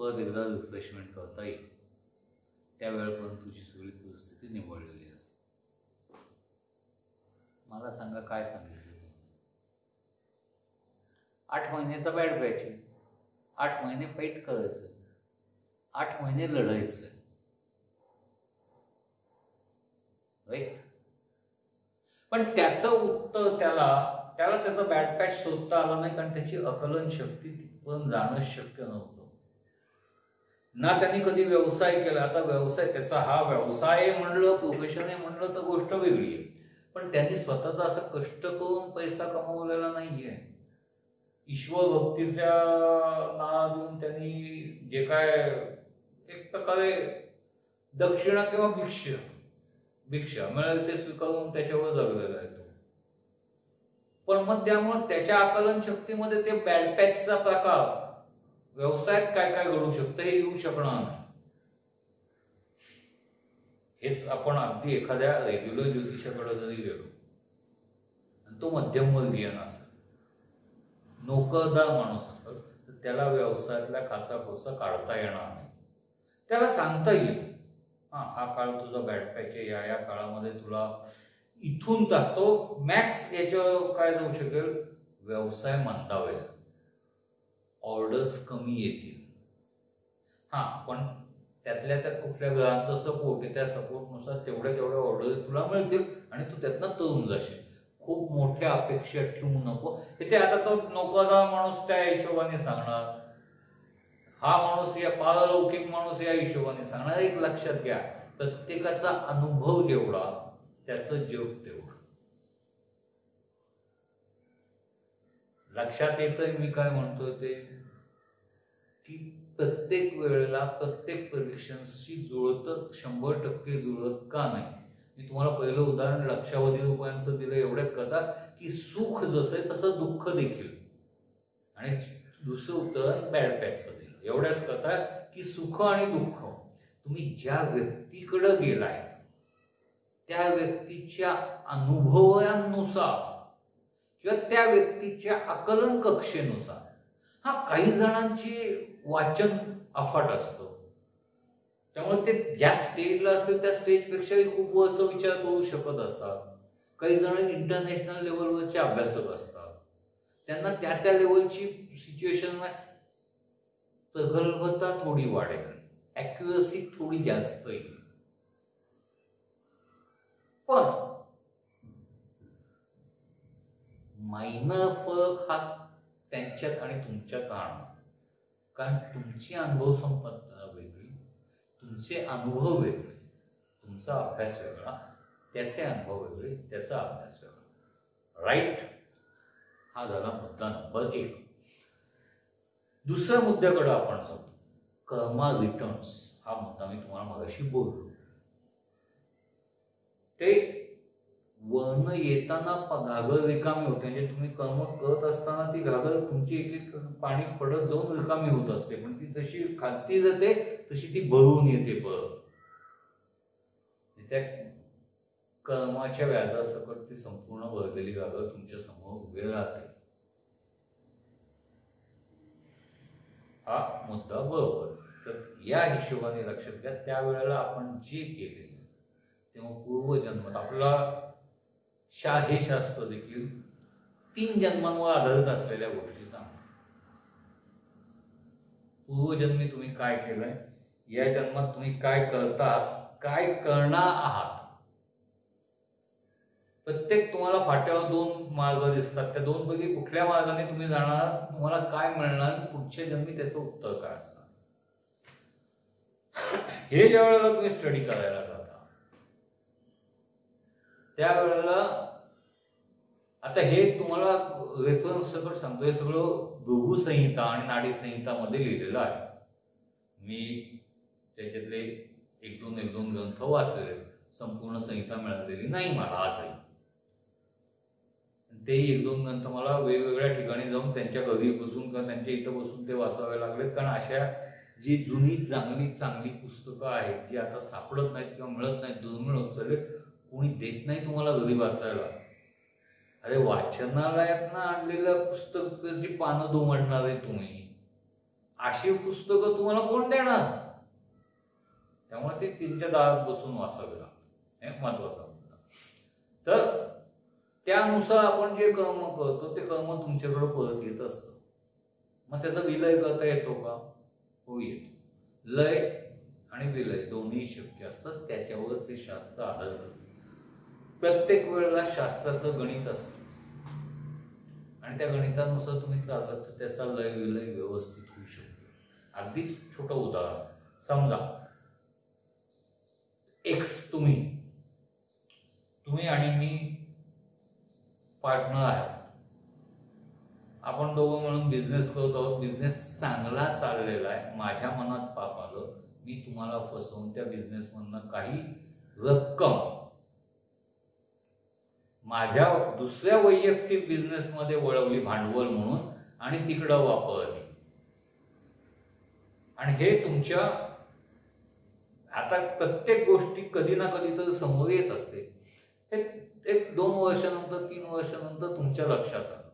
परत एकदा रिफ्रेशमेंट करता येईल. त्यावेळेपर्यंत तुझी सगळी परिस्थिती निवडलेली असते. मला सांगा काय सांगितलं? 8 महिन्याचा बॅड पॅच आहे. 8 महिने फाईट करायचं, 8 महिने लढायचं, राईट. पण त्याचं उत्तर त्याला त्याचा बॅड पॅच शोधता आला नाही, कारण त्याची आकलन शक्ती तिथपर्यंत जाणं शक्य नव्हतं ना. त्यांनी कधी व्यवसाय केला. आता व्यवसाय त्याचा हा व्यवसाय म्हणलं, प्रोफेशन आहे म्हणलं तर गोष्ट वेगळी आहे. पण त्यांनी स्वतःचा असं कष्ट करून पैसा कमवलेला नाहीये. ईश्वर भक्तीच्या नाव देऊन त्यांनी जे काय एक प्रकारे दक्षिणा किंवा भिक्षा मिळेल ते स्वीकारून त्याच्यावर जगलेला आहे तो. पण मग त्यामुळे त्याच्या आकलन शक्तीमध्ये ते बॅड पॅचचा प्रकार, व्यवसायात काय काय घडू शकतं हे येऊ शकणार नाही. हेच आपण अगदी एखाद्या रेग्युलर ज्योतिषाकडे जरी गेलो आणि तो मध्यमवर्गीय नसेल, नोकरदार माणूस असेल, तर त्याला व्यवसायातल्या खाचाखोचा काढता येणार नाही. त्याला सांगता येईल हा काळ तुझा बॅड पॅच आहे, या काळामध्ये तुला इथून तास तो मॅक्स याच्यावर काय जाऊ शकेल, व्यवसाय मंदावेल, ऑर्डर्स कमी येतील. पण त्यातल्या त्यात कुठल्या ग्रहांचा सपोर्ट आहे, त्या सपोर्टनुसार तेवढ्या ऑर्डर तुला मिळतील आणि तू त्यातनं तळून जाशील. खूप मोठ्या अपेक्षा ठेवू नको. ते आता तो नोकरदार माणूस त्या हिशोबाने सांगणार, हा माणूस या पारलौकिक माणूस या हिशोबाने सांगणार. एक लक्षात घ्या, प्रत्येकाचा अनुभव जेवढा त्याचं जग तेवढं. लक्षात येतंय मी काय म्हणतोय ते, की प्रत्येक वेळेला प्रत्येक परीक्षांशी जुळतं, 100% जुळत का नाही. मी तुम्हाला पहिलं उदाहरण लक्षावधी रुपयांचं दिलं एवढ्याच करता, की सुख जसं आहे तसं दुःख देखील. आणि दुसरं उदाहरण बॅड पॅचचं दिलं एवढ्याच करता, की सुख आणि दुःख तुम्ही ज्या व्यक्तीकडे गेलाय त्या व्यक्तीच्या अनुभवानुसार किंवा त्या व्यक्तीच्या आकलन कक्षेनुसार, काही जणांची वाचन अफाट असतं, त्यामुळे ते ज्या स्टेजला असतील त्या स्टेजपेक्षाही खूप वरचा विचार करू शकत असतात. काही जण इंटरनॅशनल लेवलवरचे अभ्यासक असतात, त्यांना त्या लेवलची सिच्युएशन प्रगल्भता थोडी वाढेल, ॲक्युरसी थोडी जास्त येईल. पण मायनर फरक हा त्यांच्यात आणि तुमच्यात राहणार, कारण तुमची अनुभव संपत्ती वेगळी, तुमचे अनुभव वेगळे, तुमचा अभ्यास वेगळा, त्याचे अनुभव वेगळे, त्याचा अभ्यास वेगळा, राईट. हा झाला मुद्दा नंबर 1. दुसऱ्या मुद्द्याकडे आपण जाऊ, कर्मा रिटर्न्स. हा मुद्दा मी तुम्हाला मगाशी बोललो. ते वर्ण येताना घागर रिकामी होते, म्हणजे तुम्ही कर्म करत असताना ती घागर तुमची एक पाणी पडत जाऊन रिकामी होत असते, पण ती जशी खालती जाते तशी ती भरून येते परत. त्या कर्माच्या व्याजासकट ती संपूर्ण भरलेली घागर तुमच्या समोर उभी राहते. हा मुद्दा बरोबर. तर या हिशोबाने लक्षात घ्या, त्यावेळेला आपण जे केले तेव्हा पूर्वजन्मात आपला हे शास्त्र देखील 3 जन्मांवर आधारित असलेल्या गोष्टी सांगतात. पूर्वजन्मी तुम्ही काय केलंय, या जन्मात तुम्ही काय करतात, काय करणार आहात. प्रत्येक तुम्हाला फाट्यावर 2 मार्ग दिसतात, त्या 2 पैकी कुठल्या मार्गाने तुम्ही जाणार, तुम्हाला काय मिळणार, पुढच्या जन्मी त्याचं उत्तर काय असणार. हे ज्या वेळेला तुम्ही स्टडी करायला जाता त्यावेळेला, आता हे तुम्हाला रेफरन्स सकट सांगतो, हे सगळं भृगु संहिता आणि नाडी संहिता मध्ये लिहिलेलं आहे. मी त्याच्यातले 1-2 ग्रंथ वाचलेले, संपूर्ण संहिता मिळालेली नाही मला आजही. ते 1-2 ग्रंथ मला वेगवेगळ्या ठिकाणी जाऊन त्यांच्या घरी बसून किंवा त्यांच्या इथं बसून ते वाचावे लागलेत, कारण अशा जी जुनी चांगली पुस्तकं आहेत जी आता सापडत नाहीत किंवा मिळत नाहीत, दुर्मिळ होत चालले, कोणी देत नाही तुम्हाला घरी वाचायला. अरे वाचनालयात ना आणलेलं पुस्तक जी पानं दुमडणार आहे तुम्ही, अशी पुस्तकं तुम्हाला कोण देणार? त्यामुळे ते त्यांच्या दारात बसून वाचावे लागतं, हे महत्वाचा मुद्दा. तर त्यानुसार आपण जे कर्म करतो ते कर्म तुमच्याकडे परत येत असतं. मग त्याचा विलय करता येतो का? हो, येतो. लय आणि विलय दोन्ही शक्य असतात. त्याच्यावरच हे शास्त्र आधारित असतं. प्रत्येक वेळेला शास्त्राचं गणित असतं आणि त्या गणितानुसार तुम्ही चालत तर त्याचा लय विलय व्यवस्थित होऊ शकतो. अगदी छोटं उदाहरण, समजा एक्स तुम्ही आणि मी पार्टनर आहात. आपण दोघं म्हणून बिझनेस करत आहोत. बिझनेस चांगला चाललेला आहे. माझ्या मनात पाप आलं, मी तुम्हाला फसवून त्या बिझनेसमधनं काही रक्कम माझ्या दुसऱ्या वैयक्तिक बिझनेसमध्ये वळवली भांडवल म्हणून आणि तिकडं वापरली. आणि हे तुमच्या आता प्रत्येक गोष्टी कधी ना कधी तर समोर येत असते. हे 1-2 वर्षानंतर 3 वर्षानंतर तुमच्या लक्षात आलं